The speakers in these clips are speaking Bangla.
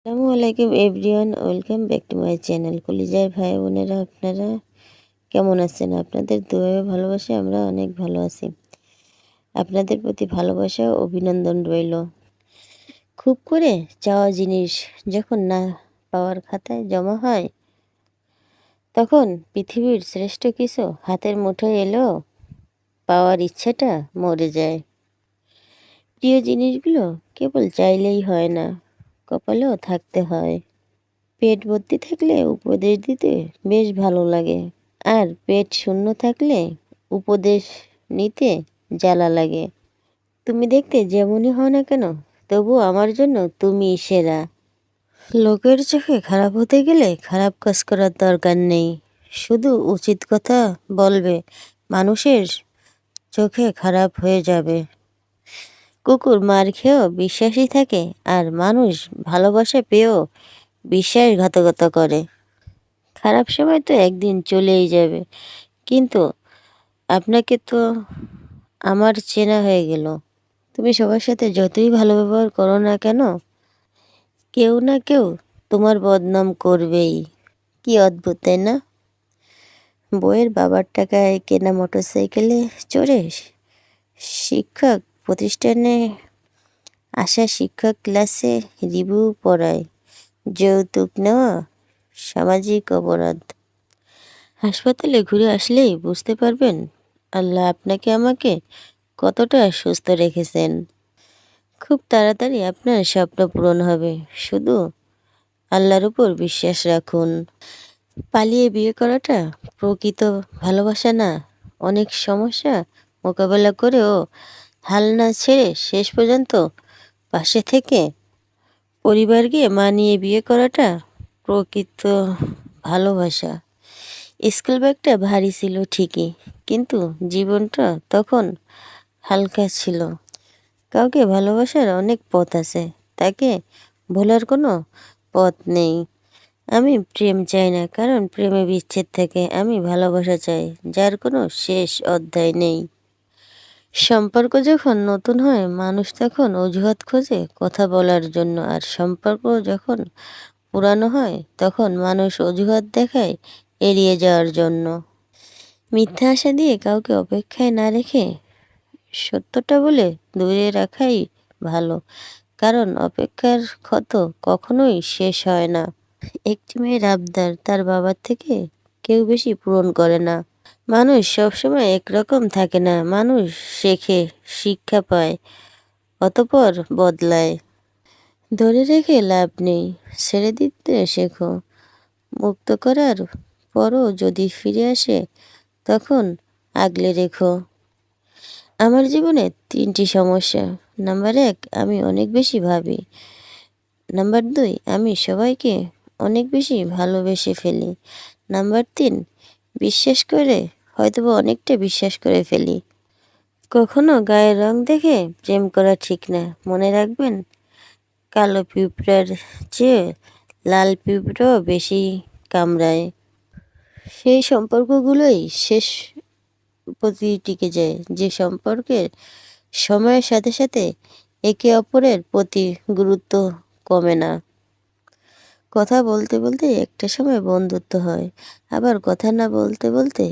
আসসালামু আলাইকুম everyone, welcome back to my channel. কলিজার ভাই বোনেরা, আপনারা কেমন আছেন? আপনাদের দোয়া ও ভালোবাসায় আমরা অনেক ভালো আছি। আপনাদের প্রতি ভালোবাসা ও অভিনন্দন রইল। খুব করে চাওয়া জিনিস যখন না পাওয়ার খাতায় জমা হয়, তখন পৃথিবীর শ্রেষ্ঠ কিছু হাতের মুঠোয় এলেও পাওয়ার ইচ্ছাটা মরে যায়। প্রিয় জিনিসগুলো কেবল চাইলেই হয় না, কপালেও থাকতে হয়। পেট ভর্তি থাকলে উপদেশ দিতে বেশ ভালো লাগে, আর পেট শূন্য থাকলে উপদেশ নিতে জ্বালা লাগে। তুমি দেখতে যেমনই হও না কেন, তবু আমার জন্য তুমি সেরা। লোকের চোখে খারাপ হতে গেলে খারাপ কাজ করার দরকার নেই, শুধু উচিত কথা বলবে, মানুষের চোখে খারাপ হয়ে যাবে। কুকুর মার খেয়েও বিশ্বাসী থাকে, আর মানুষ ভালোবাসা পেয়েও বিশ্বাসঘাতকতা করে। খারাপ সময় তো একদিন চলেই যাবে, কিন্তু আপনাকে তো আমার চেনা হয়ে গেল। তুমি সবার সাথে যতই ভালো ব্যবহার করো না কেন, কেউ না কেউ তোমার বদনাম করবেই। কি অদ্ভুত, তাই না? বইয়ের বাবার টাকায় কেনা মোটরসাইকেলে চড়ে শিক্ষক প্রতিষ্ঠানে আসা শিক্ষক ক্লাসে রিভিউ পড়ায়, যৌতুক নেওয়া সামাজিক অপরাধ। হাসপাতালে ঘুরে আসলেই বুঝতে পারবেন আল্লাহ আপনাকে আমাকে কতটা সুস্থ রেখেছেন। খুব তাড়াতাড়ি আপনার স্বপ্ন পূরণ হবে, শুধু আল্লাহর উপর বিশ্বাস রাখুন। পালিয়ে বিয়ে করাটা প্রকৃত ভালোবাসা না। অনেক সমস্যা মোকাবেলা করেও হাল না ছেড়ে শেষ পর্যন্ত পাশে থেকে পরিবারকে মানিয়ে বিয়ে করাটা প্রকৃত ভালোবাসা। স্কুল ব্যাগটা ভারী ছিল ঠিকই, কিন্তু জীবনটা তখন হালকা ছিল। কাউকে ভালোবাসার অনেক পথ আছে, তাকে ভোলার কোনো পথ নেই। আমি প্রেম চাই না, কারণ প্রেমে বিচ্ছেদ থাকে। আমি ভালোবাসা চাই, যার কোনো শেষ অধ্যায় নেই। সম্পর্ক যখন নতুন হয়, মানুষ তখন অজুহাত খোঁজে কথা বলার জন্য, আর সম্পর্ক যখন পুরানো হয়, তখন মানুষ অজুহাত দেখায় এড়িয়ে যাওয়ার জন্য। মিথ্যা আশা দিয়ে কাউকে অপেক্ষায় না রেখে সত্যটা বলে দূরে রাখাই ভালো, কারণ অপেক্ষার ক্ষত কখনোই শেষ হয় না। একটি মেয়ের আবদার তার বাবার থেকে কেউ বেশি পূরণ করে না। মানুষ সবসময় একরকম থাকে না, মানুষ শেখে, শিক্ষা পায়, অতপর বদলায়। ধরে রেখে লাভ নেই, ছেড়ে দিতে শেখো। মুক্ত করার পরও যদি ফিরে আসে, তখন আগলে রেখো। আমার জীবনে 3টি সমস্যা। নাম্বার 1, আমি অনেক বেশি ভাবি। নাম্বার 2, আমি সবাইকে অনেক বেশি ভালোবেসে ফেলি। নাম্বার 3, বিশ্বাস করে হয়তোবা অনেকটা বিশ্বাস করে ফেলি। কখনো গায়ের রং দেখে প্রেম করা ঠিক না। মনে রাখবেন, কালো পিঁপড়ার চেয়ে লাল পিঁপড়াও বেশি কামড়ায়। সেই সম্পর্কগুলোই শেষ প্রতি টিকে যায়, যে সম্পর্কের সময়ের সাথে সাথে একে অপরের প্রতি গুরুত্ব কমে না। কথা বলতে বলতে একটা সময় বন্ধুত্ব হয়, আবার কথা না বলতে বলতে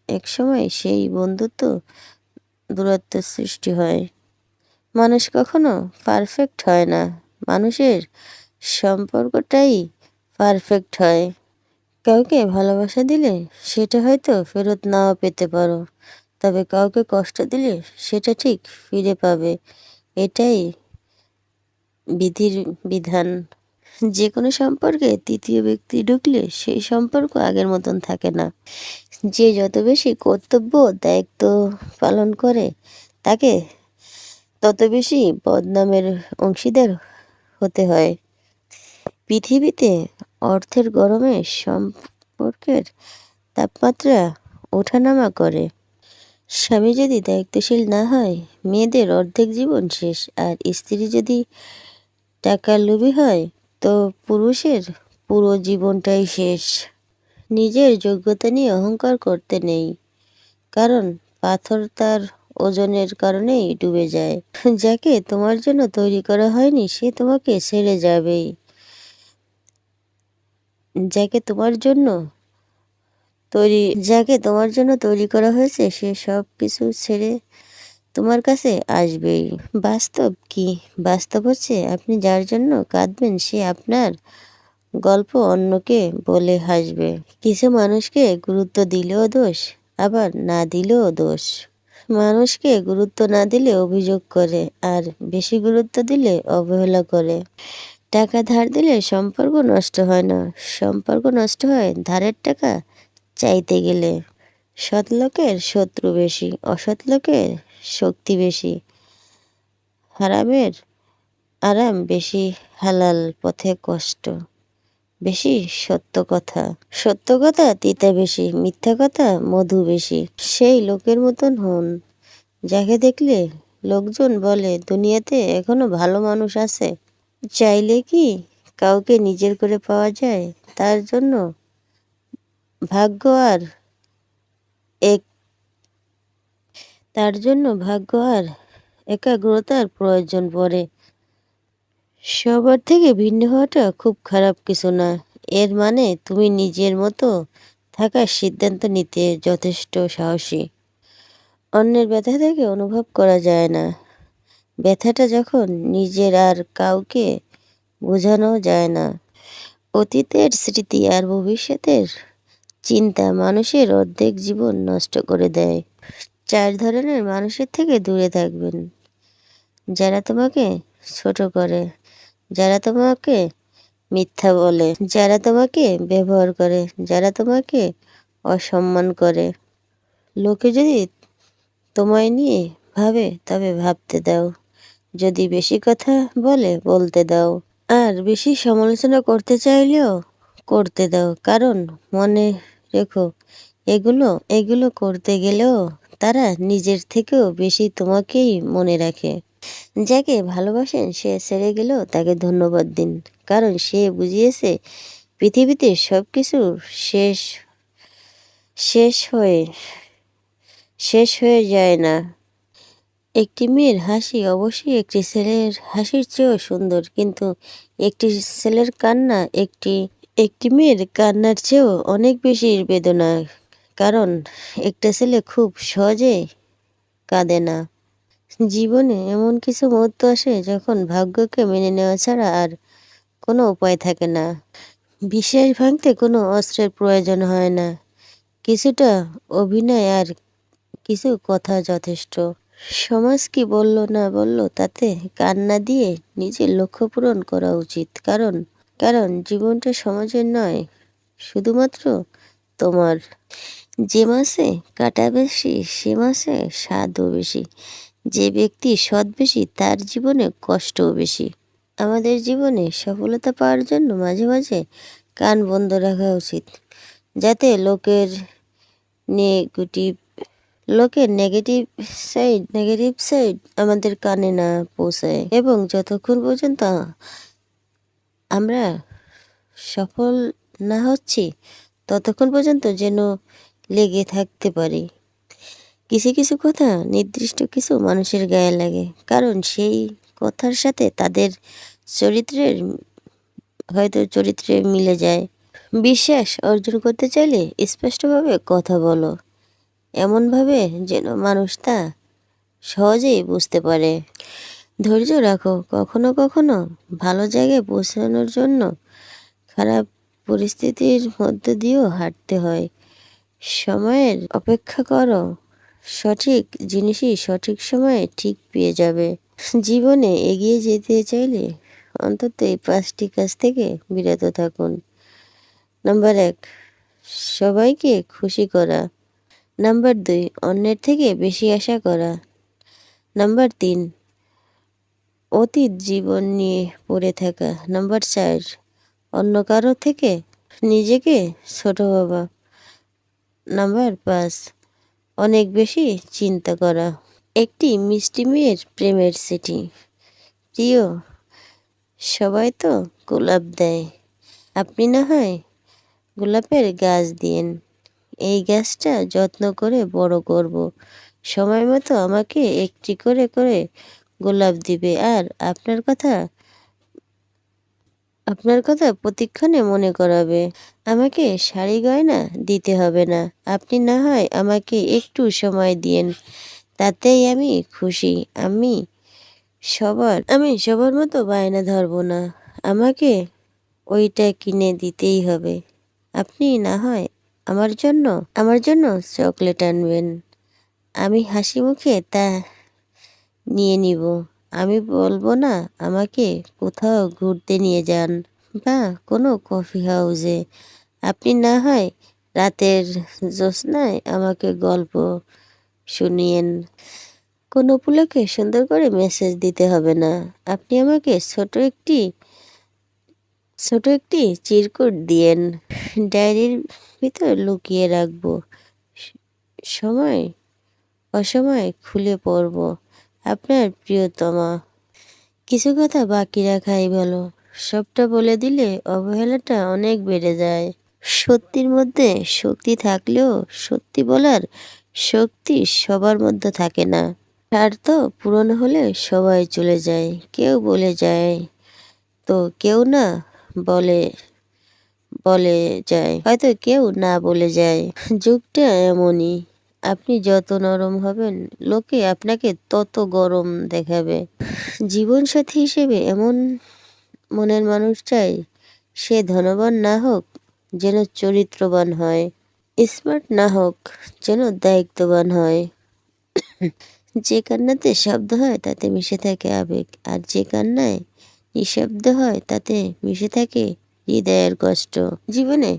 এক সময় সেই বন্ধুত্ব দূরত্বের সৃষ্টি হয়। মানুষ কখনো পারফেক্ট হয় না, মানুষের সম্পর্কটাই পারফেক্ট হয়। কাউকে ভালোবাসা দিলে সেটা হয়তো ফেরত নাও পেতে পারো, তবে কাউকে কষ্ট দিলে সেটা ঠিক ফিরে পাবে। এটাই বিধির বিধান। যে কোনো সম্পর্কে তৃতীয় ব্যক্তি ঢুকলে সেই সম্পর্ক আগের মতন থাকে না। যে যত বেশি কর্তব্য দায়িত্ব পালন করে, তাকে তত বেশি বদনামের অংশীদার হতে হয়। পৃথিবীতে অর্থের গরমে সম্পর্কের তাপমাত্রা ওঠানামা করে। স্বামী যদি দায়িত্বশীল না হয়, মেয়েদের অর্ধেক জীবন শেষ। আর স্ত্রী যদি টাকার লোভী হয়, তো পুরুষের পুরো জীবনটাই শেষ। নিজের যোগ্যতা নিয়ে অহংকার করতে নেই, কারণ পাথর তার ওজনের কারণেই ডুবে যায়। যাকে তোমার জন্য তৈরি করা হয়নি, সে তোমাকে ছেড়ে যাবেই। যাকে তোমার জন্য তৈরি যাকে তোমার জন্য তৈরি করা হয়েছে সে সব কিছু ছেড়ে তোমার কাছে আসবেই। বাস্তব কি? বাস্তব হচ্ছে আপনি যার জন্য কাঁদবেন সে আপনার গল্প অন্যকে বলে হাসবে। কিছু মানুষকে গুরুত্ব দিলেও দোষ, আবার না দিলেও দোষ। মানুষকে গুরুত্ব না দিলে অভিযোগ করে, আর বেশি গুরুত্ব দিলে অবহেলা করে। টাকা ধার দিলে সম্পর্ক নষ্ট হয় না, সম্পর্ক নষ্ট হয় ধারের টাকা চাইতে গেলে। সৎ লোকের শত্রু বেশি, অসৎ লোকের শক্তি বেশি। হারামের আরাম বেশি, হালাল পথে কষ্ট বেশি। সত্য কথা সত্য কথা তিতা বেশি, মিথ্যা কথা মধু বেশি। সেই লোকের মতন হন যাকে দেখলে লোকজন বলে দুনিয়াতে এখনো ভালো মানুষ আছে। চাইলে কি কাউকে নিজের করে পাওয়া যায়? তার জন্য ভাগ্য আর এক তার জন্য ভাগ্য আর একাগ্রতার প্রয়োজন পড়ে। সবার থেকে ভিন্ন হওয়াটা খুব খারাপ কিছু না। এর মানে তুমি নিজের মতো থাকার সিদ্ধান্ত নিতে যথেষ্ট সাহসী। অন্যের ব্যথা থেকে অনুভব করা যায় না। ব্যথাটা যখন নিজের আর কাউকে বোঝানো যায় না। অতীতের স্মৃতি আর ভবিষ্যতের চিন্তা মানুষের অর্ধেক জীবন নষ্ট করে দেয়। 4 ধরনের মানুষের থেকে দূরে থাকবেন। যারা তোমাকে ছোট করে, যারা তোমাকে মিথ্যা বলে, যারা তোমাকে ব্যবহার করে, যারা তোমাকে অসম্মান করে। লোকে যদি তোমায় নিয়ে ভাবে তবে ভাবতে দাও, যদি বেশি কথা বলে বলতে দাও, আর বেশি সমালোচনা করতে চাইলেও করতে দাও। কারণ মনে রেখো, এগুলো এগুলো করতে গেলেও তারা নিজের থেকেও বেশি তোমাকেই মনে রাখে। যাকে ভালোবাসেন সে ছেড়ে গেলেও তাকে ধন্যবাদ দিন, কারণ সে বুঝিয়েছে পৃথিবীতে সব কিছু শেষ শেষ হয়ে শেষ হয়ে যায় না। একটি মেয়ের হাসি অবশ্যই একটি ছেলের হাসির চেয়েও সুন্দর, কিন্তু একটি ছেলের কান্না একটি মেয়ের কান্নার চেয়েও অনেক বেশি বেদনা। কারণ একটা ছেলে খুব সহজে কাঁদে না। জীবনে এমন কিছু মুহূর্ত আসে যখন ভাগ্যকে মেনে নেওয়া ছাড়া আর কোনো উপায় থাকে না। বিশ্বাস ভাঙতে কোনো অস্ত্রের প্রয়োজন হয় না। কিছুটা অভিনয় আর কিছু কথা যথেষ্ট। সমাজ কি বলল না বলল তাতে কান্না দিয়ে নিজের লক্ষ্য পূরণ করা উচিত। কারণ জীবনটা সমাজের নয়, শুধুমাত্র তোমার। যে মাসে কাঁটা বেশি সে মাসে স্বাদও বেশি। যে ব্যক্তি সৎ বেশি তার জীবনে কষ্টও বেশি। আমাদের জীবনে সফলতা পাওয়ার জন্য মাঝে মাঝে কান বন্ধ রাখা উচিত, যাতে নেগেটিভ নেগেটিভ সাইড আমাদের কানে না পৌঁছায়। এবং যতক্ষণ পর্যন্ত আমরা সফল না হচ্ছি ততক্ষণ পর্যন্ত যেন লেগে থাকতে পারি। কিছু কিছু কথা নির্দিষ্ট কিছু মানুষের গায়ে লাগে, কারণ সেই কথার সাথে তাদের চরিত্রে মিলে যায়। বিশ্বাস অর্জন করতে চাইলে স্পষ্টভাবে কথা বলো, এমনভাবে যেন মানুষ তা সহজেই বুঝতে পারে। ধৈর্য রাখো, কখনো কখনো ভালো জায়গায় পৌঁছানোর জন্য খারাপ পরিস্থিতির মধ্যে দিয়েও হাঁটতে হয়। সময়ের অপেক্ষা করো, সঠিক জিনিসই সঠিক সময়ে ঠিক পেয়ে যাবে। জীবনে এগিয়ে যেতে চাইলে অন্তত এই 5টি কাজ থেকে বিরত থাকুন। নাম্বার 1, সবাইকে খুশি করা। নাম্বার 2, অন্যের থেকে বেশি আশা করা। নাম্বার 3, অতীত জীবন নিয়ে পড়ে থাকা। নাম্বার 4, অন্য কারো থেকে নিজেকে ছোট ভাবা। নাম্বার 5, অনেক বেশি চিন্তা করা। একটি মিষ্টি মেয়ের প্রেমের চিঠি। প্রিয়, সবাই তো গোলাপ দেয়, আপনি না হয় গোলাপের গাছ দিয়েন। এই গাছটা যত্ন করে বড় করব। সময় মতো আমাকে একটি করে করে গোলাপ দিবে, আর আপনার কথা প্রতিক্ষণে মনে করাবে। আমাকে শাড়ি গয়না দিতে হবে না, আপনি না হয় আমাকে একটু সময় দিয়েন, তাতেই আমি খুশি। আমি সবার মতো বায়না ধরবো না, আমাকে ওইটা কিনে দিতেই হবে। আপনি না হয় আমার জন্য চকলেট আনবেন, আমি হাসি মুখে তা নিয়ে নিব। আমি বলবো না আমাকে কোথাও ঘুরতে নিয়ে যান বা কোনো কফি হাউসে। আপনি না হয় রাতের জ্যোৎস্নায় আমাকে গল্প শুনিয়েন। কোনো উপলক্ষে সুন্দর করে মেসেজ দিতে হবে না, আপনি আমাকে ছোট একটি চিরকুট দিয়েন, ডায়েরির ভিতর লুকিয়ে রাখবো। স- সময় অসময়ে খুলে পড়ব। আপনার প্রিয়তমা। কিছু কথা বাকি রাখাই ভালো, সবটা বলে দিলে অবহেলাটা অনেক বেড়ে যায়। সত্যির মধ্যে শক্তি থাকলেও সত্যি বলার শক্তি সবার মধ্যে থাকে না। স্বার্থ পূরণ হলে সবাই চলে যায়, কেউ বলে যায় তো কেউ না বলে বলে যায়, হয়তো কেউ না বলে যায়। যুগটা এমনই, আপনি যত নরম হবেন লোকে আপনাকে তত গরম দেখাবে। জীবনসাথী হিসেবে এমন মনের মানুষ চাই, সে ধনবান না হোক, যেন চরিত্রবান হয়, স্মার্ট না হোক, যেন দায়িত্ববান হয়। যে কান্নাতে শব্দ হয় তাতে মিশে থাকে আবেগ, আর যে কান্নায় নিঃশব্দ হয় তাতে মিশে থাকে হৃদয়ের কষ্ট। জীবনে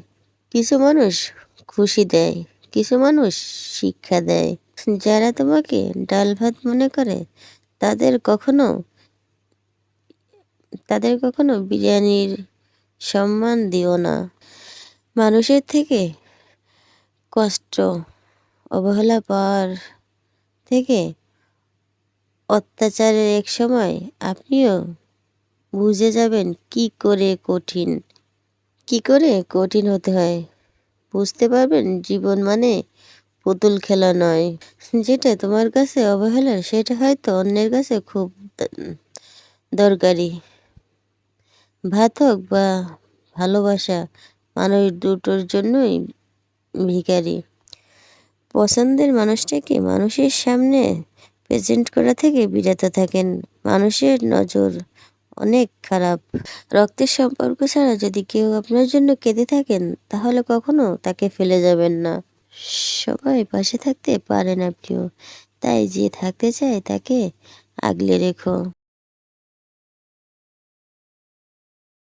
কিছু মানুষ খুশি দেয়, কিছু মানুষ শিক্ষা দেয়। যারা তোমাকে ডাল ভাত মনে করে তাদের কখনো তাদের কখনো বিরিয়ানির সম্মান দিও না। মানুষের থেকে কষ্ট, অবহেলা পাওয়ার থেকে অত্যাচারের এক সময় আপনিও বুঝে যাবেন কি করে কঠিন হতে হয়। বুঝতে পারবেন জীবন মানে পুতুল খেলা নয়। যেটা তোমার কাছে অবহেলার সেটা হয়তো অন্যের কাছে খুব দরকারি। ভাত হোক বা ভালোবাসা, মানুষ দুটোর জন্যই ভিখারি। পছন্দের মানুষটাকে মানুষের সামনে প্রেজেন্ট করা থেকে বিরত থাকেন, মানুষের নজর অনেক খারাপ। রক্তের সম্পর্ক ছাড়া যদি কেউ আপনার জন্য কেঁদে থাকেন তাহলে কখনো তাকে ফেলে যাবেন না। সবাই পাশে থাকতে পারে না প্রিয়, তাই যে থাকতে চায় তাকে আগলে রেখো।